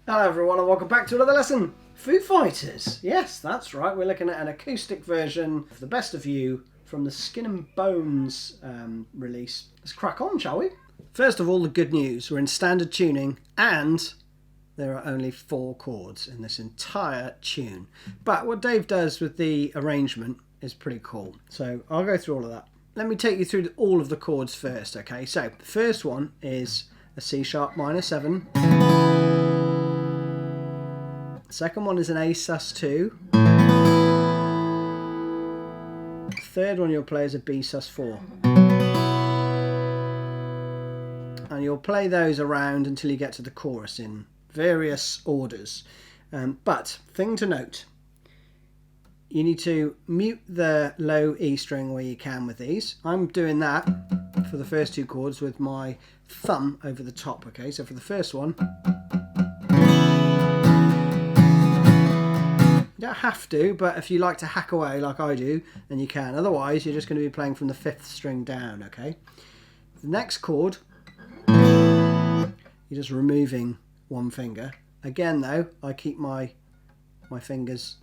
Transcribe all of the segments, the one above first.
Hello everyone and welcome back to another lesson. Foo Fighters. Yes, that's right. We're looking at an acoustic version of The Best of You from the Skin and Bones release. Let's crack on, shall we? First of all, the good news. We're in standard tuning and there are only 4 chords in this entire tune. But what Dave does with the arrangement is pretty cool. So I'll go through all of that. Let me take you through all of the chords first, okay? So the first one is a C sharp minor 7. The second one is an A sus2. The third one you'll play is a B sus4. And you'll play those around until you get to the chorus in various orders. But thing to note, you need to mute the low E string where you can with these. I'm doing that for the first 2 chords with my thumb over the top, okay? So for the first one, you don't have to, but if you like to hack away like I do, then you can. Otherwise, you're just going to be playing from the 5th string down, okay? The next chord, you're just removing one finger. Again, though, I keep my fingers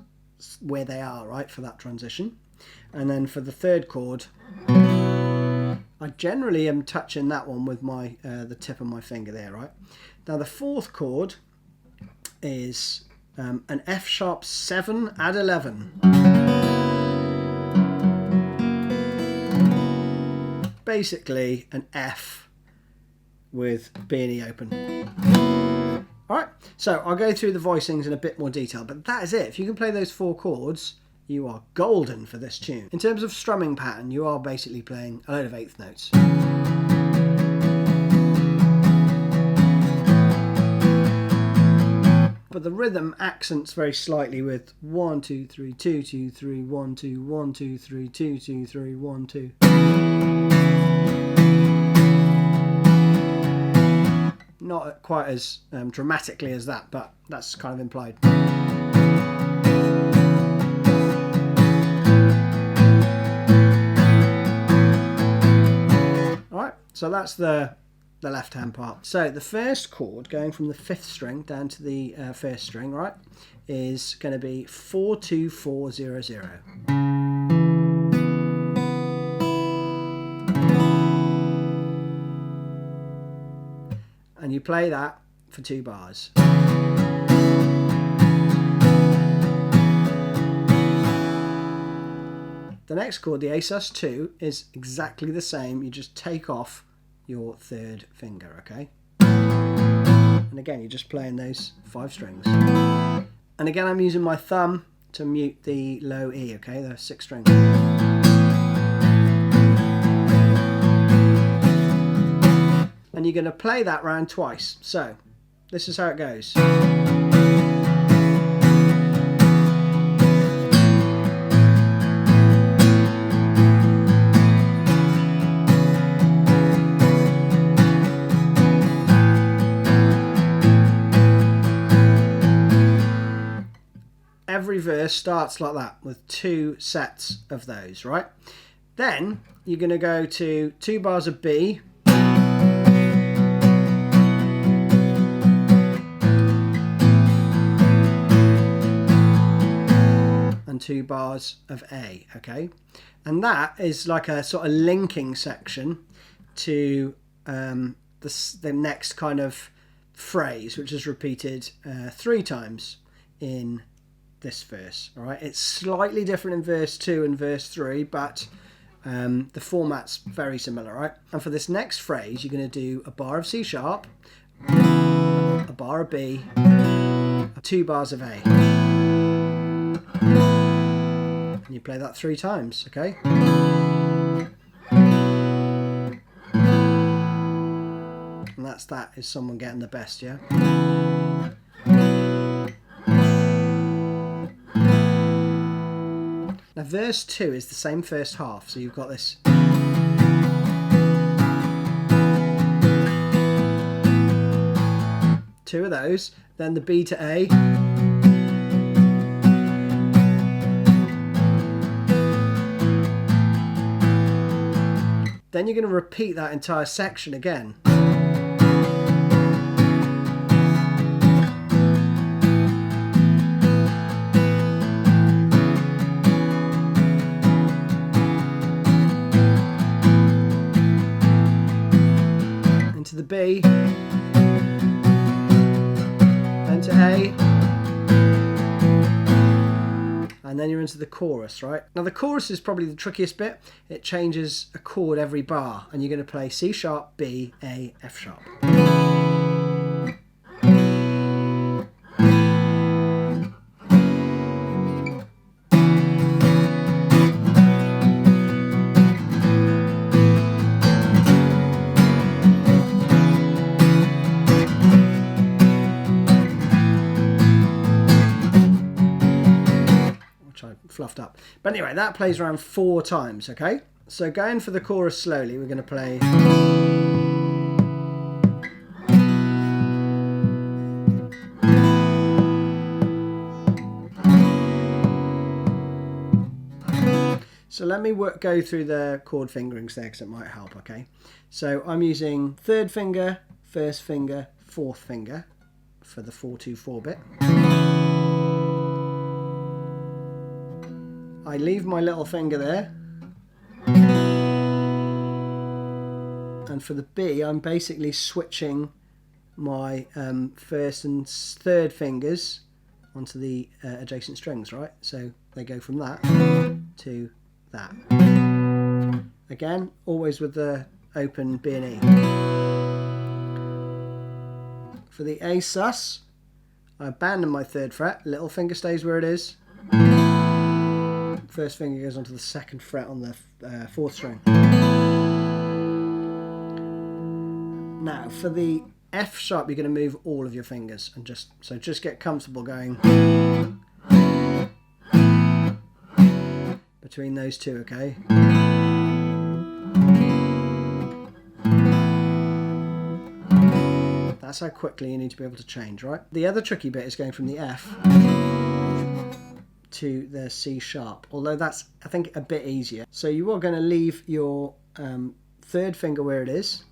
where they are, right, for that transition. And then for the third chord, I generally am touching that one with my the tip of my finger there, right? Now the fourth chord is an F sharp 7 add 11. Basically an F with B and E open. Alright, so I'll go through the voicings in a bit more detail, but that is it. If you can play those 4 chords, you are golden for this tune. In terms of strumming pattern, you are basically playing a load of 8th notes. But the rhythm accents very slightly with 1 2 3 2 2 3 1 2 1 2 3 2 2 3 1 2. Not quite as dramatically as that, but that's kind of implied. Alright, so that's the left hand part. So the first chord going from the 5th string down to the 1st string, right, is going to be 4 2 4 0 0. And you play that for 2 bars. The next chord, the A sus2, is exactly the same. You just take off your 3rd finger, okay? And again, you're just playing those 5 strings. And again, I'm using my thumb to mute the low E, okay? The 6th string. And you're going to play that round twice. So this is how it goes. Every verse starts like that with 2 sets of those, right? Then you're going to go to 2 bars of B, and 2 bars of A, okay? And that is like a sort of linking section to the next kind of phrase, which is repeated 3 times in this verse. All right, it's slightly different in verse 2 and verse 3, but the format's very similar, right? And for this next phrase, you're going to do a bar of C sharp, a bar of B, 2 bars of A. And you play that 3 times, okay? And that is someone getting the best, yeah? Now verse 2 is the same first half, so you've got this. Two of those, then the B to A. Then you're going to repeat that entire section again. B, then to A, and then you're into the chorus, right? Now the chorus is probably the trickiest bit. It changes a chord every bar, and you're going to play C sharp, B, A, F sharp. Fluffed up. But anyway, that plays around 4 times, okay? So going for the chorus slowly, we're going to play... So let me go through the chord fingerings there because it might help, okay? So I'm using 3rd finger, 1st finger, 4th finger for the 4-2-4 bit. I leave my little finger there, and for the B I'm basically switching my 1st and 3rd fingers onto the adjacent strings, right? So they go from that to that. Again, always with the open B and E. For the A sus, I abandon my 3rd fret, little finger stays where it is. 1st finger goes onto the 2nd fret on the 4th string. Now for the F sharp, you're going to move all of your fingers and just get comfortable going between those two, okay? That's how quickly you need to be able to change, right? The other tricky bit is going from the F to the C sharp, although that's, I think, a bit easier. So you are going to leave your 3rd finger where it is,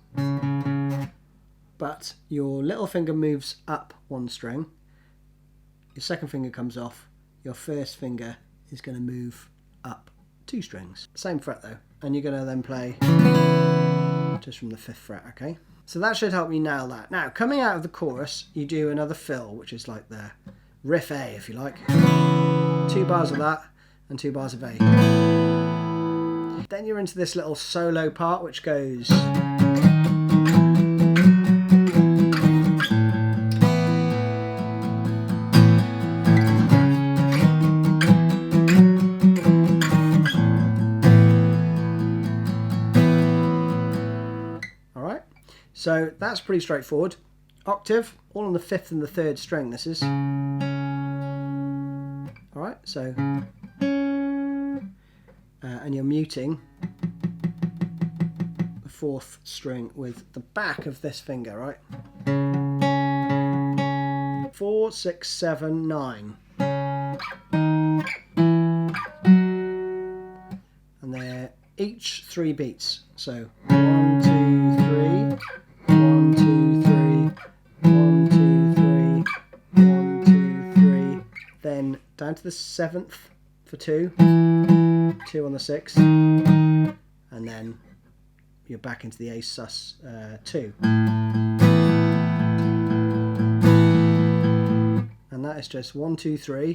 but your little finger moves up 1 string, your 2nd finger comes off, your 1st finger is going to move up 2 strings. Same fret though, and you're going to then play just from the 5th fret, okay? So that should help you nail that. Now, coming out of the chorus, you do another fill, which is like the riff A, if you like. 2 bars of that and 2 bars of A. Then you're into this little solo part which goes... Alright, so that's pretty straightforward. Octave, all on the 5th and the 3rd string this is. Alright, so, and you're muting the 4th string with the back of this finger, right? 4, 6, 7, 9. And they're each 3 beats. So, 1, 2, 3, 1, 2, 3, 1, 2, 3, 1, 2, 3, then down to the 7th for 2, 2 on the 6th, and then you're back into the A sus 2. And that is just 1, 2, 3,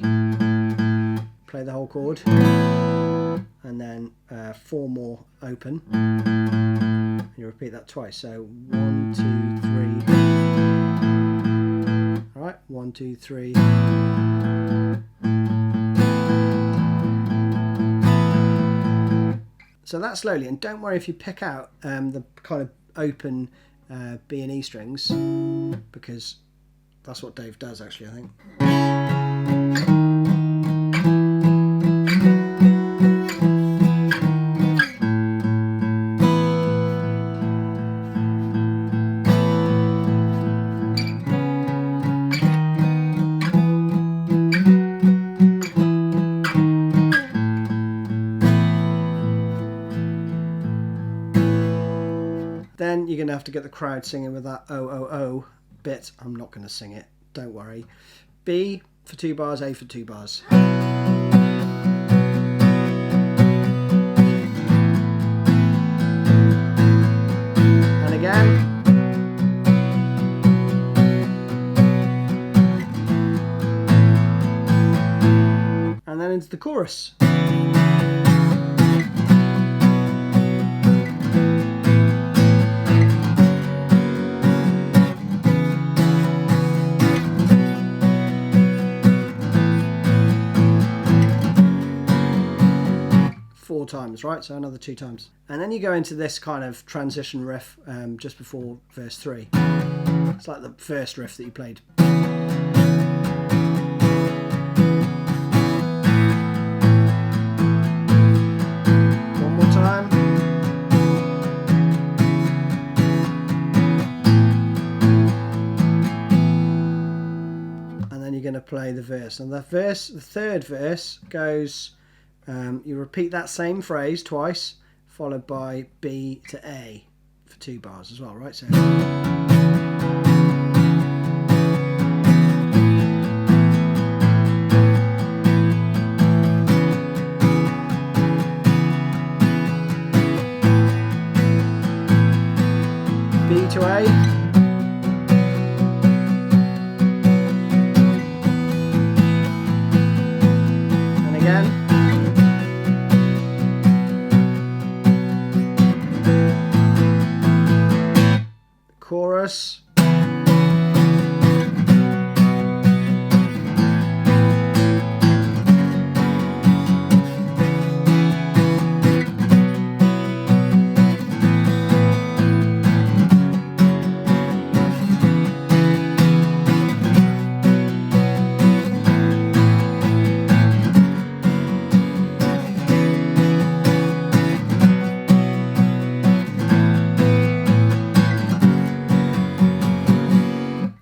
play the whole chord, and then 4 more open, and you repeat that twice. So 1, 2, 3, alright, 1, 2, 3. So that's slowly, and don't worry if you pick out the kind of open B and E strings, because that's what Dave does actually, I think. Then you're going to have to get the crowd singing with that oh oh oh bit. I'm not going to sing it, don't worry. B for 2 bars, A for 2 bars. And again. into the chorus. 4 times, right? So another 2 times. And then you go into this kind of transition riff just before verse 3. It's like the first riff that you played. One more time. And then you're going to play the verse. And the third verse goes... you repeat that same phrase twice, followed by B to A for 2 bars as well, right? So B to A. And again. Chorus.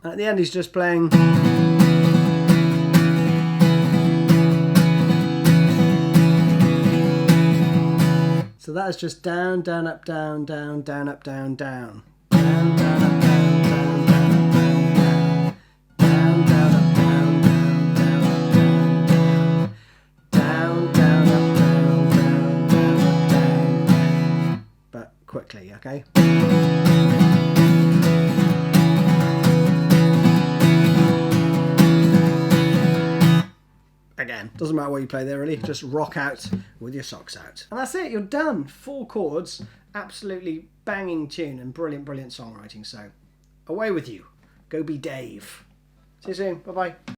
At the end he's just playing. So that is just down, down, up, down, down, down, up, down, down. Down, down, up, down, down, down, down, down, up, down, down, down, down, up, down, down, down, up, down. But quickly, okay? Again, doesn't matter what you play there really, just rock out with your socks out. And that's it, you're done. 4 chords, absolutely banging tune and brilliant, brilliant songwriting. So away with you. Go be Dave. See you soon, bye bye.